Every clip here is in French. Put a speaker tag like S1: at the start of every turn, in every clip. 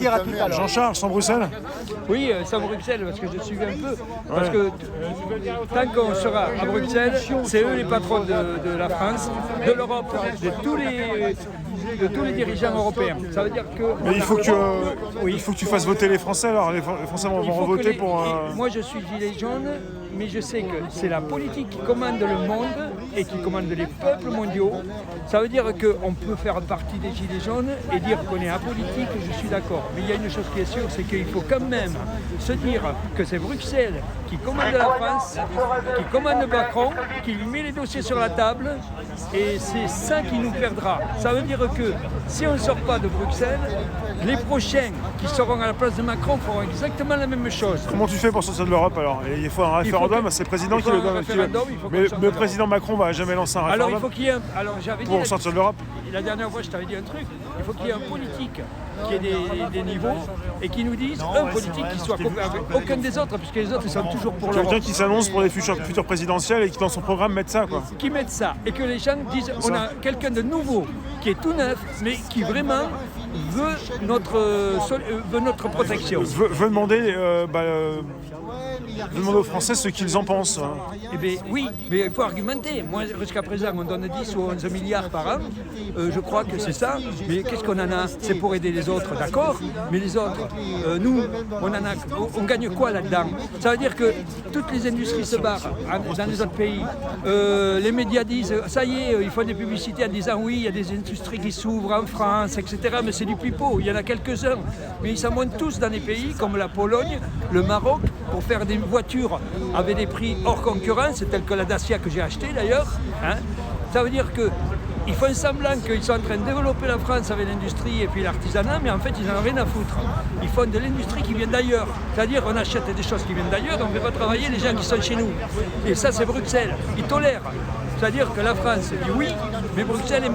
S1: Jean-Charles, sans Bruxelles?
S2: Oui, sans Bruxelles, parce que je suis un peu. Parce que tant qu'on sera à Bruxelles, c'est eux les patrons de la France, de l'Europe, de tous les dirigeants européens. Ça veut dire que.
S1: Mais il faut que tu fasses voter les Français, alors les Français vont voter pour.
S2: Moi je suis gilet jaune, mais je sais que c'est la politique qui commande le monde et qui commande les peuples mondiaux. Ça veut dire qu'on peut faire partie des gilets jaunes et dire qu'on est apolitique, je suis d'accord. Mais il y a une chose qui est sûre, c'est qu'il faut quand même se dire que c'est Bruxelles qui commande la France, qui commande Macron, qui lui met les dossiers sur la table, et c'est ça qui nous perdra. Ça veut dire que si on ne sort pas de Bruxelles, les prochains qui seront à la place de Macron feront exactement la même chose.
S1: Comment tu fais pour sortir de l'Europe alors? Il faut un référendum, c'est le président qui le donne. Mais le président Macron va jamais lancer un référendum.
S2: Alors il faut qu'il y ait j'avais dit
S1: pour sortir de l'Europe.
S2: La dernière fois, je t'avais dit un truc, il faut qu'il y ait un politique qui ait des niveaux et qui nous dise un politique qui soit copain avec aucun des autres, puisque les autres ils sont toujours pour l'Europe.
S1: Quelqu'un qui s'annonce pour les futures présidentielles et qui dans son programme mette ça, quoi.
S2: Qui mette ça et que les gens disent on a quelqu'un de nouveau qui est tout neuf mais qui vraiment veut notre protection.
S1: Veut demander aux Français ce qu'ils en pensent.
S2: Eh bien oui, mais il faut argumenter. Moi, jusqu'à présent, on donne 10 ou 11 milliards par an. Je crois que c'est ça. Mais qu'est-ce qu'on en a? C'est pour aider les autres, d'accord. Mais les autres, nous, on gagne quoi là-dedans? Ça veut dire que toutes les industries se barrent dans les autres pays. Les médias disent, ça y est, ils font des publicités en disant oui, il y a des industries qui s'ouvrent en France, etc. Mais c'est du pipeau. Il y en a quelques-uns. Mais ils s'en montent tous dans des pays comme la Pologne, le Maroc, pour faire des voitures avec des prix hors concurrence, tels que la Dacia que j'ai achetée d'ailleurs. Ça veut dire qu'ils font semblant qu'ils sont en train de développer la France avec l'industrie et puis l'artisanat, mais en fait ils n'en ont rien à foutre. Ils font de l'industrie qui vient d'ailleurs. C'est-à-dire on achète des choses qui viennent d'ailleurs, on ne fait pas travailler les gens qui sont chez nous. Et ça c'est Bruxelles, ils tolèrent. C'est-à-dire que la France dit oui, mais Bruxelles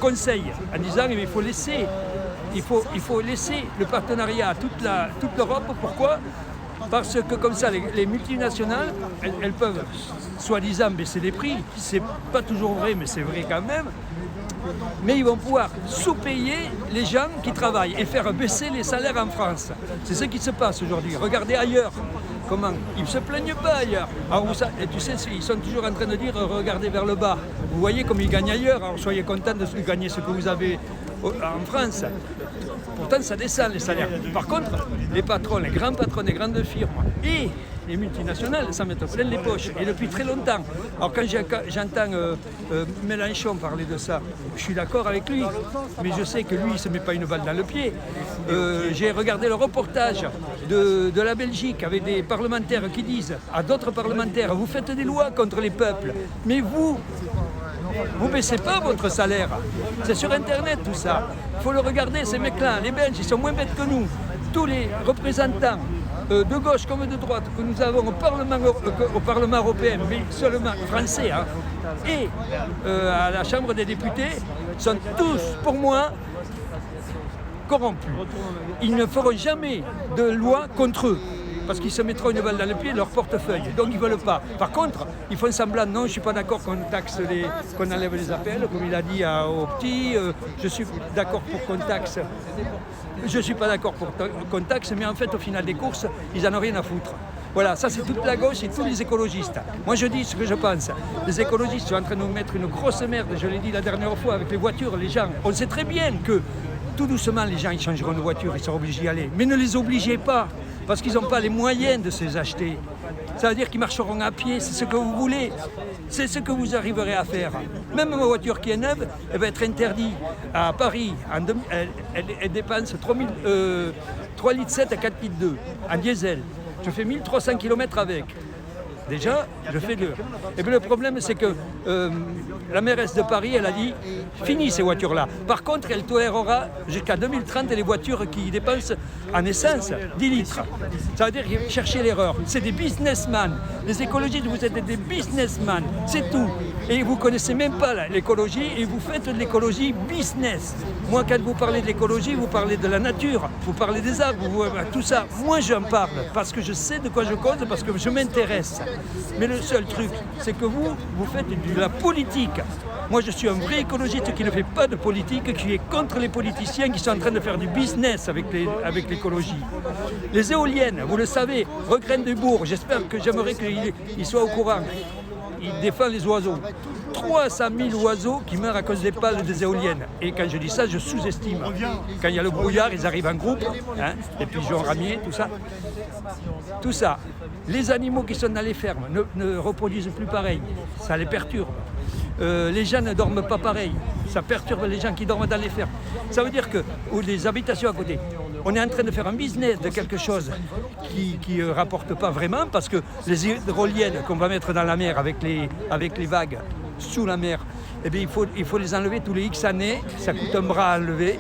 S2: conseille en disant il faut laisser. Il faut laisser le partenariat à toute l'Europe. Pourquoi? Parce que comme ça, les multinationales, elles peuvent soi-disant baisser les prix. C'est pas toujours vrai, mais c'est vrai quand même. Mais ils vont pouvoir sous-payer les gens qui travaillent et faire baisser les salaires en France. C'est ce qui se passe aujourd'hui. Regardez ailleurs. Comment? Ils ne se plaignent pas ailleurs. Alors, et tu sais, ils sont toujours en train de dire regardez vers le bas. Vous voyez comme ils gagnent ailleurs. Alors soyez contents de gagner ce que vous avez en France. Pourtant, ça descend les salaires. Par contre, les patrons, les grands patrons des grandes firmes et les multinationales, ça met plein les poches. Et depuis très longtemps. Alors quand j'entends Mélenchon parler de ça, je suis d'accord avec lui. Mais je sais que lui, il ne se met pas une balle dans le pied. J'ai regardé le reportage de la Belgique avec des parlementaires qui disent à d'autres parlementaires, vous faites des lois contre les peuples, mais vous baissez pas votre salaire. C'est sur Internet tout ça. Il faut le regarder, ces mecs-là. Les Belges, ils sont moins bêtes que nous. Tous les représentants de gauche comme de droite que nous avons au Parlement européen, mais seulement français, et à la Chambre des députés, sont tous, pour moi, corrompus. Ils ne feront jamais de loi contre eux. Parce qu'ils se mettront une balle dans le pied de leur portefeuille. Donc ils ne veulent pas. Par contre, ils font semblant, non, je ne suis pas d'accord qu'on enlève les APL, comme il a dit aux petits. Je suis d'accord pour qu'on taxe. Je ne suis pas d'accord pour qu'on taxe, mais en fait, au final des courses, ils n'en ont rien à foutre. Voilà, ça c'est toute la gauche et tous les écologistes. Moi je dis ce que je pense. Les écologistes sont en train de nous mettre une grosse merde, je l'ai dit la dernière fois, avec les voitures, les gens. On sait très bien que tout doucement, les gens ils changeront de voiture, ils seront obligés d'y aller. Mais ne les obligez pas. Parce qu'ils n'ont pas les moyens de se les acheter. Ça veut dire qu'ils marcheront à pied, c'est ce que vous voulez. C'est ce que vous arriverez à faire. Même ma voiture qui est neuve, elle va être interdite. À Paris, elle dépense 3,7 litres à 4,2 litres en diesel. Je fais 1300 km avec. Déjà, je fais 2. Et bien le problème, c'est que la mairesse de Paris, elle a dit fini ces voitures-là. Par contre, elle tolérera jusqu'à 2030 les voitures qui dépensent en essence 10 litres. Ça veut dire chercher l'erreur. C'est des businessmen. Les écologistes, vous êtes des businessmen. C'est tout. Et vous ne connaissez même pas l'écologie et vous faites de l'écologie business. Moi, quand vous parlez de l'écologie, vous parlez de la nature, vous parlez des arbres, tout ça. Moi, j'en parle parce que je sais de quoi je cause, parce que je m'intéresse. Mais le seul truc, c'est que vous faites de la politique. Moi, je suis un vrai écologiste qui ne fait pas de politique, qui est contre les politiciens qui sont en train de faire du business avec l'écologie. Les éoliennes, vous le savez, Regrenne-Dubourg, j'aimerais qu'il soit au courant. Il défend les oiseaux. 300 000 oiseaux qui meurent à cause des pales des éoliennes. Et quand je dis ça, je sous-estime. Quand il y a le brouillard, ils arrivent en groupe, les pigeons ramiers, tout ça. Tout ça. Les animaux qui sont dans les fermes ne reproduisent plus pareil. Ça les perturbe. Les gens ne dorment pas pareil. Ça perturbe les gens qui dorment dans les fermes. Ça veut dire que, ou les habitations à côté, on est en train de faire un business de quelque chose qui ne rapporte pas vraiment, parce que les hydroliennes qu'on va mettre dans la mer avec les vagues sous la mer, eh bien, il faut les enlever tous les X années. Ça coûte un bras à enlever.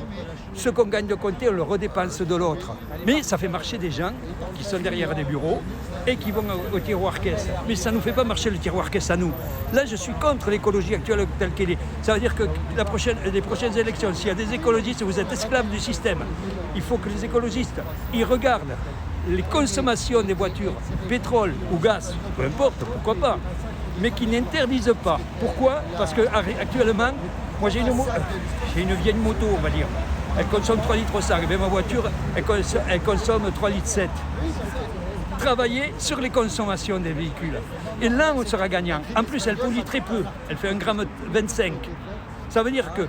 S2: Ce qu'on gagne de côté, on le redépense de l'autre. Mais ça fait marcher des gens qui sont derrière des bureaux et qui vont au tiroir-caisse. Mais ça ne nous fait pas marcher le tiroir-caisse à nous. Là, je suis contre l'écologie actuelle telle qu'elle est. Ça veut dire que les prochaines élections, s'il y a des écologistes, vous êtes esclaves du système. Il faut que les écologistes, ils regardent les consommations des voitures, pétrole ou gaz, peu importe, pourquoi pas, mais qui n'interdisent pas. Pourquoi ? Parce qu'actuellement, moi j'ai une vieille moto, on va dire. Elle consomme 3,5 litres. Et bien ma voiture, elle consomme 3,7 litres. Travailler sur les consommations des véhicules. Et là, on sera gagnant. En plus, elle pollue très peu. Elle fait 1,25 g. Ça veut dire que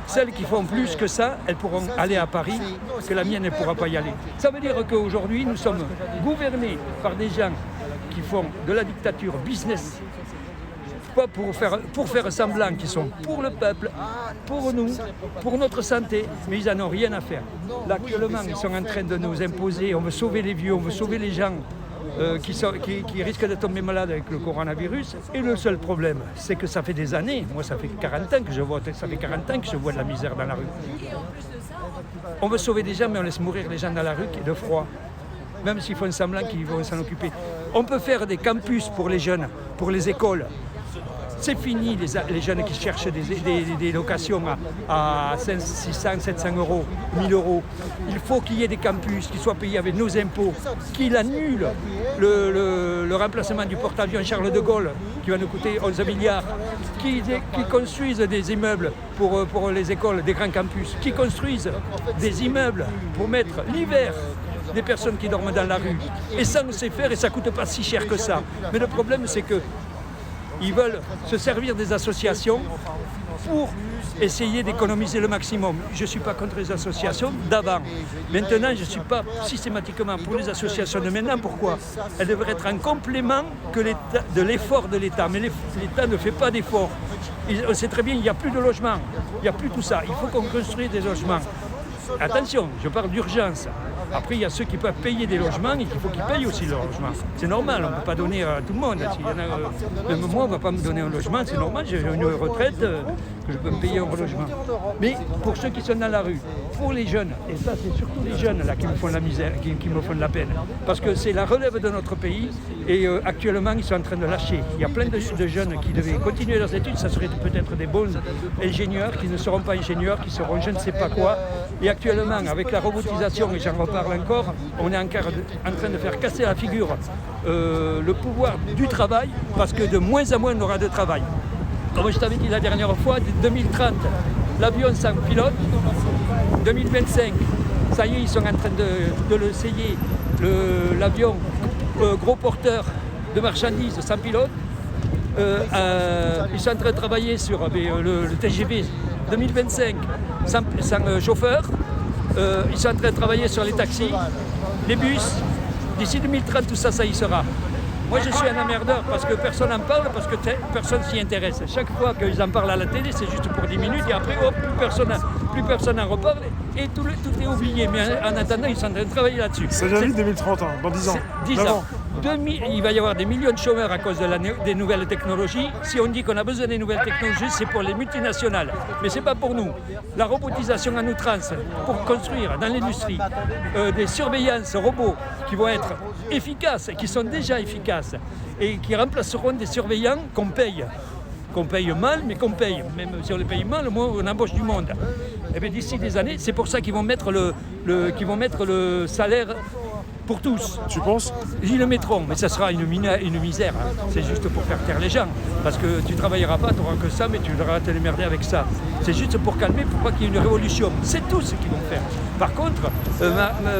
S2: celles qui font plus que ça, elles pourront aller à Paris, que la mienne ne pourra pas y aller. Ça veut dire qu'aujourd'hui, nous sommes gouvernés par des gens qui font de la dictature business, pas pour faire semblant qu'ils sont pour le peuple, pour nous, pour notre santé, mais ils n'en ont rien à faire. Là, actuellement, ils sont en train de nous imposer, on veut sauver les vieux, on veut sauver les gens qui risquent de tomber malades avec le coronavirus. Et le seul problème, c'est que ça fait des années, moi ça fait 40 ans que je vote, ça fait 40 ans que je vois de la misère dans la rue. On veut sauver des gens, mais on laisse mourir les gens dans la rue de froid. Même s'ils font semblant qu'ils vont s'en occuper. On peut faire des campus pour les jeunes, pour les écoles. C'est fini les jeunes qui cherchent des locations à 600, 700 euros, 1000 euros. Il faut qu'il y ait des campus qui soient payés avec nos impôts, qu'ils annulent le remplacement du porte-avions Charles de Gaulle, qui va nous coûter 11 milliards, qui construisent des immeubles pour les écoles, des grands campus, qui construisent des immeubles pour mettre l'hiver des personnes qui dorment dans la rue. Et ça, on sait faire et ça ne coûte pas si cher que ça. Mais le problème, c'est que ils veulent se servir des associations pour essayer d'économiser le maximum. Je ne suis pas contre les associations d'avant. Maintenant, je ne suis pas systématiquement pour les associations de maintenant. Pourquoi ? Elles devraient être un complément de l'effort de l'État. Mais l'État ne fait pas d'effort. On sait très bien qu'il n'y a plus de logements. Il n'y a plus tout ça. Il faut qu'on construise des logements. Attention, je parle d'urgence. Après, il y a ceux qui peuvent payer des logements et qu'il faut qu'ils payent aussi leurs logements. C'est normal, on ne peut pas donner à tout le monde. S'il y en a, même moi, on ne va pas me donner un logement, c'est normal, j'ai une retraite que je peux me payer un logement. Mais pour ceux qui sont dans la rue, pour les jeunes, et ça c'est surtout les jeunes là qui me font la misère, qui me font de la peine, parce que c'est la relève de notre pays et actuellement ils sont en train de lâcher. Il y a plein de jeunes qui devaient continuer leurs études, ça serait peut-être des bons ingénieurs qui ne seront pas ingénieurs, qui seront je ne sais pas quoi. Et actuellement, avec la robotisation, et j'en reparle encore, on est encore en train de faire casser la figure le pouvoir du travail, parce que de moins en moins on aura de travail. Comme je t'avais dit la dernière fois, 2030, l'avion sans pilote, 2025, ça y est, ils sont en train de l'essayer, l'avion gros porteur de marchandises sans pilote. Ils sont en train de travailler sur le TGV 2025 sans chauffeur. Ils sont en train de travailler sur les taxis, les bus. D'ici 2030, tout ça, ça y sera. Moi, je suis un emmerdeur parce que personne n'en parle, parce que personne s'y intéresse. Chaque fois qu'ils en parlent à la télé, c'est juste pour 10 minutes et après, hop, plus personne n'en reparle et tout est oublié. Mais en attendant, ils sont en train de travailler là-dessus.
S1: C'est déjà vu 2030, dans 10 ans.
S2: 10 ans. Il va y avoir des millions de chômeurs à cause des nouvelles technologies. Si on dit qu'on a besoin des nouvelles technologies, c'est pour les multinationales. Mais ce n'est pas pour nous. La robotisation en outrance, pour construire dans l'industrie des surveillances robots qui vont être efficaces, qui sont déjà efficaces, et qui remplaceront des surveillants qu'on paye. Qu'on paye mal, mais qu'on paye. Même si on les paye mal, au moins on embauche du monde. Et bien d'ici des années, c'est pour ça qu'ils vont mettre le salaire pour tous.
S1: Tu penses?
S2: Ils le mettront, mais ça sera une misère. Hein. C'est juste pour faire taire les gens. Parce que tu ne travailleras pas, tu n'auras que ça, mais tu devras te démerder avec ça. C'est juste pour calmer, pour pas qu'il y ait une révolution. C'est tout ce qu'ils vont faire. Par contre,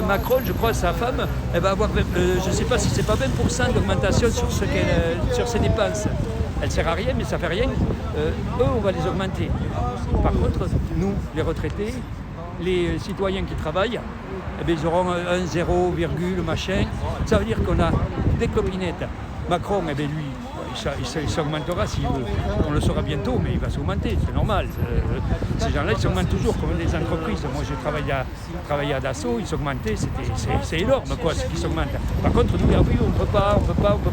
S2: Macron, je crois, sa femme, elle va avoir, je ne sais pas si c'est pas 20% d'augmentation sur ses dépenses. Elle ne sert à rien, mais ça ne fait rien. Eux, on va les augmenter. Par contre, nous, les retraités, les citoyens qui travaillent, eh bien, ils auront un 0, machin. Ça veut dire qu'on a des clopinettes. Macron, eh bien, lui, il s'augmentera s'il veut. On le saura bientôt, mais il va s'augmenter, c'est normal. Ces gens-là, ils s'augmentent toujours comme les entreprises. Moi, j'ai travaillé à Dassault, ils s'augmentaient, c'est énorme, quoi, ce qui s'augmente. Par contre, nous, on ne peut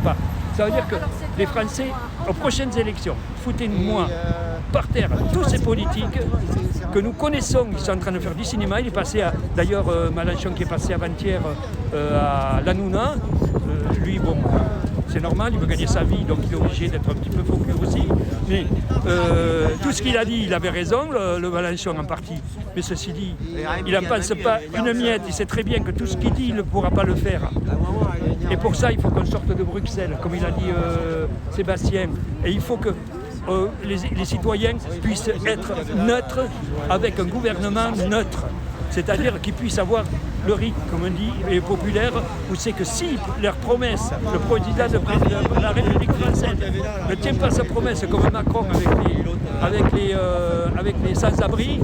S2: pas. Ça veut dire que les Français, aux prochaines élections, foutez-moi par terre tous ces politiques que nous connaissons, ils sont en train de faire du cinéma. Il est passé d'ailleurs, Mélenchon qui est passé avant-hier à l'Hanouna, lui, bon, c'est normal, il veut gagner sa vie, donc il est obligé d'être un petit peu focus aussi. Mais tout ce qu'il a dit, il avait raison, le Mélenchon en partie. Mais ceci dit, il n'en pense pas une miette, il sait très bien que tout ce qu'il dit, il ne pourra pas le faire. Et pour ça, il faut qu'on sorte de Bruxelles, comme il a dit Sébastien. Et il faut que les citoyens puissent être neutres avec un gouvernement neutre. C'est-à-dire qu'ils puissent avoir le RIC, comme on dit, et populaire, où c'est que si leur promesse, le président de la République française ne tient pas sa promesse comme Macron avec les sans-abri,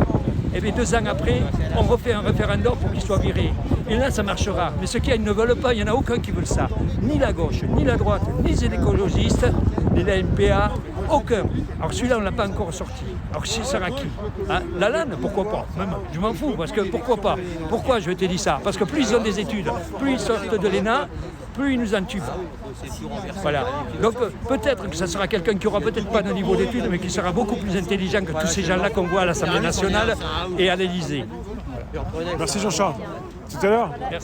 S2: et bien 2 ans après, on refait un référendum pour qu'il soit viré. Et là, ça marchera. Mais ceux qui ne veulent pas, il n'y en a aucun qui veut ça. Ni la gauche, ni la droite, ni les écologistes, ni la NPA, aucun. Alors celui-là, on ne l'a pas encore sorti. Alors ce sera qui, hein? La LAN, pourquoi pas? Même, je m'en fous, parce que pourquoi pas? Pourquoi je te dis ça? Parce que plus ils ont des études, plus ils sortent de l'ENA, plus ils nous entubent. Voilà. Donc peut-être que ça sera quelqu'un qui aura peut-être pas de niveau d'études, mais qui sera beaucoup plus intelligent que tous ces gens-là qu'on voit à l'Assemblée nationale et à l'Élysée.
S1: Merci Jean-Charles. Tout à l'heure.
S2: Merci.